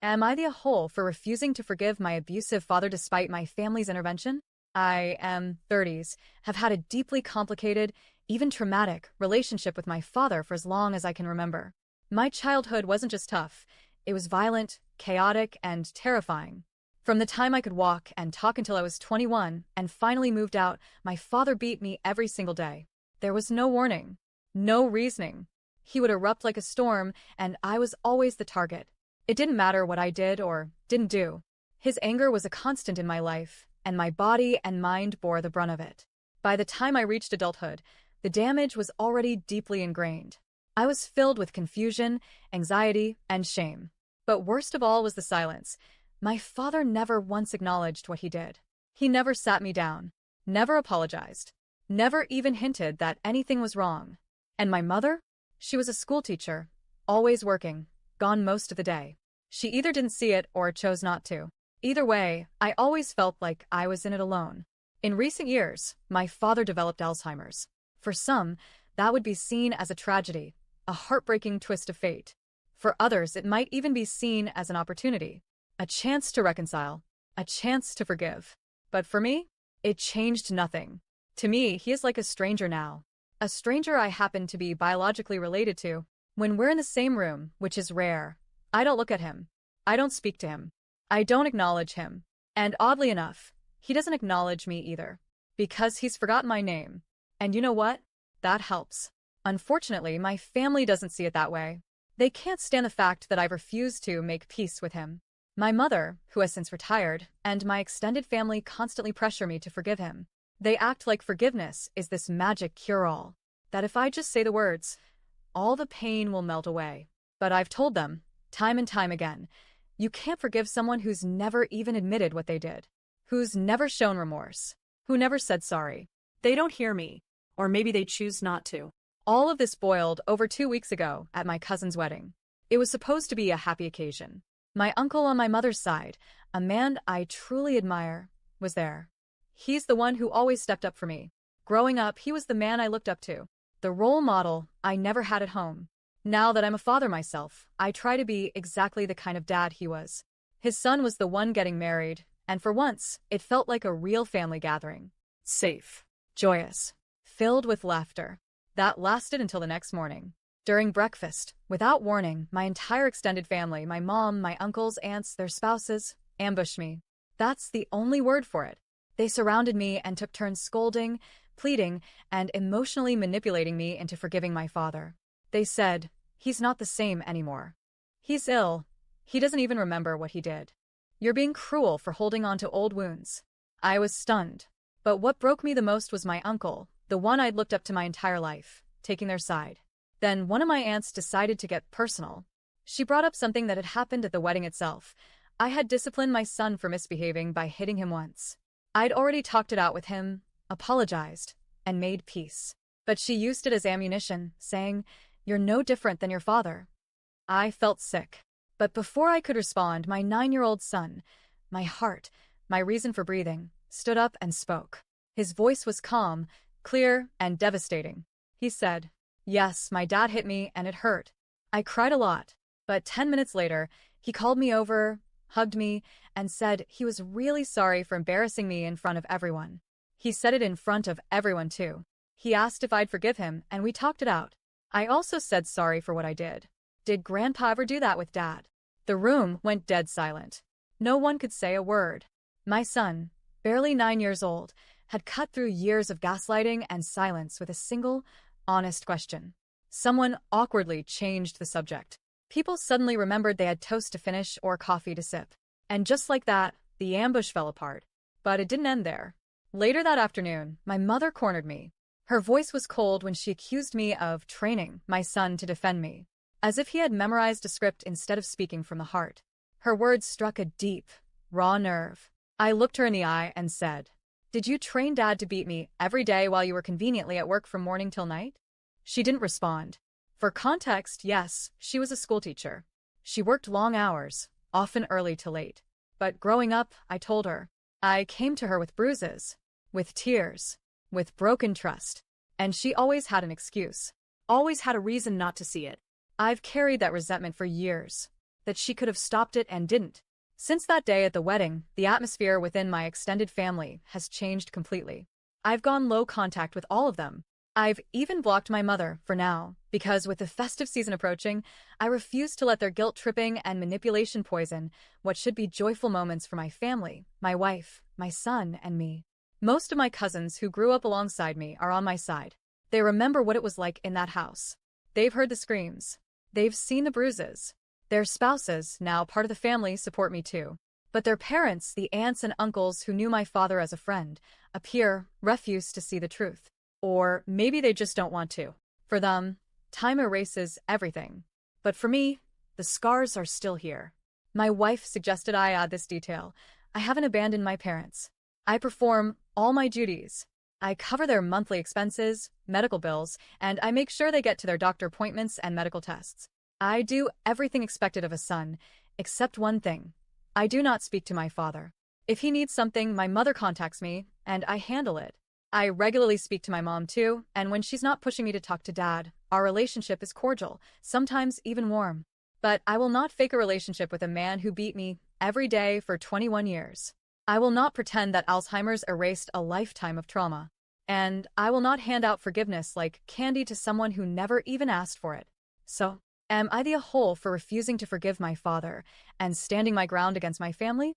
Am I the whole for refusing to forgive my abusive father despite my family's intervention? I am 30s, have had a deeply complicated, even traumatic, relationship with my father for as long as I can remember. My childhood wasn't just tough, it was violent, chaotic, and terrifying. From the time I could walk and talk until I was 21 and finally moved out, my father beat me every single day. There was no warning, no reasoning. He would erupt like a storm, and I was always the target. It didn't matter what I did or didn't do. His anger was a constant in my life, and my body and mind bore the brunt of it. By the time I reached adulthood, the damage was already deeply ingrained. I was filled with confusion, anxiety, and shame. But worst of all was the silence. My father never once acknowledged what he did. He never sat me down, never apologized, never even hinted that anything was wrong. And my mother? She was a schoolteacher, always working, gone most of the day. She either didn't see it or chose not to. Either way, I always felt like I was in it alone. In recent years, my father developed Alzheimer's. For some, that would be seen as a tragedy, a heartbreaking twist of fate. For others, it might even be seen as an opportunity, a chance to reconcile, a chance to forgive. But for me, it changed nothing. To me, he is like a stranger now. A stranger I happen to be biologically related to. When we're in the same room, which is rare, I don't look at him. I don't speak to him. I don't acknowledge him. And oddly enough, he doesn't acknowledge me either. Because he's forgotten my name. And you know what? That helps. Unfortunately, my family doesn't see it that way. They can't stand the fact that I've refused to make peace with him. My mother, who has since retired, and my extended family constantly pressure me to forgive him. They act like forgiveness is this magic cure-all, that if I just say the words, all the pain will melt away. But I've told them, time and time again, you can't forgive someone who's never even admitted what they did, who's never shown remorse, who never said sorry. They don't hear me, or maybe they choose not to. All of this boiled over 2 weeks ago at my cousin's wedding. It was supposed to be a happy occasion. My uncle on my mother's side, a man I truly admire, was there. He's the one who always stepped up for me. Growing up, he was the man I looked up to, the role model I never had at home. Now that I'm a father myself, I try to be exactly the kind of dad he was. His son was the one getting married, and for once, it felt like a real family gathering. Safe, joyous, filled with laughter. That lasted until the next morning. During breakfast, without warning, my entire extended family, my mom, my uncles, aunts, their spouses, ambushed me. That's the only word for it. They surrounded me and took turns scolding, pleading, and emotionally manipulating me into forgiving my father. They said, he's not the same anymore. He's ill. He doesn't even remember what he did. You're being cruel for holding on to old wounds. I was stunned. But what broke me the most was my uncle, the one I'd looked up to my entire life, taking their side. Then one of my aunts decided to get personal. She brought up something that had happened at the wedding itself. I had disciplined my son for misbehaving by hitting him once. I'd already talked it out with him, apologized, and made peace. But she used it as ammunition, saying, "You're no different than your father." I felt sick. But before I could respond, my 9-year-old son, my heart, my reason for breathing, stood up and spoke. His voice was calm, clear, and devastating. He said, "Yes, my dad hit me and it hurt. I cried a lot." But 10 minutes later, he called me over, hugged me, and said he was really sorry for embarrassing me in front of everyone. He said it in front of everyone too. He asked if I'd forgive him, and we talked it out. I also said sorry for what I did. Did Grandpa ever do that with Dad? The room went dead silent. No one could say a word. My son, barely 9 years old, had cut through years of gaslighting and silence with a single, honest question. Someone awkwardly changed the subject. People suddenly remembered they had toast to finish or coffee to sip. And just like that, the ambush fell apart. But it didn't end there. Later that afternoon, my mother cornered me. Her voice was cold when she accused me of training my son to defend me, as if he had memorized a script instead of speaking from the heart. Her words struck a deep, raw nerve. I looked her in the eye and said, "Did you train Dad to beat me every day while you were conveniently at work from morning till night?" She didn't respond. For context, yes, she was a schoolteacher. She worked long hours, often early to late. But growing up, I told her, I came to her with bruises, with tears, with broken trust. And she always had an excuse, always had a reason not to see it. I've carried that resentment for years. that she could have stopped it and didn't. Since that day at the wedding, the atmosphere within my extended family has changed completely. I've gone low contact with all of them. I've even blocked my mother for now, because with the festive season approaching, I refuse to let their guilt-tripping and manipulation poison what should be joyful moments for my family, my wife, my son, and me. Most of my cousins who grew up alongside me are on my side. They remember what it was like in that house. They've heard the screams. They've seen the bruises. Their spouses, now part of the family, support me too. But their parents, the aunts and uncles who knew my father as a friend, refuse to see the truth. Or maybe they just don't want to. For them, time erases everything. But for me, the scars are still here. My wife suggested I add this detail. I haven't abandoned my parents. I perform all my duties. I cover their monthly expenses, medical bills, and I make sure they get to their doctor appointments and medical tests. I do everything expected of a son, except one thing. I do not speak to my father. If he needs something, my mother contacts me, and I handle it. I regularly speak to my mom too, and when she's not pushing me to talk to dad, our relationship is cordial, sometimes even warm. But I will not fake a relationship with a man who beat me every day for 21 years. I will not pretend that Alzheimer's erased a lifetime of trauma. And I will not hand out forgiveness like candy to someone who never even asked for it. So, am I the a-hole for refusing to forgive my father and standing my ground against my family?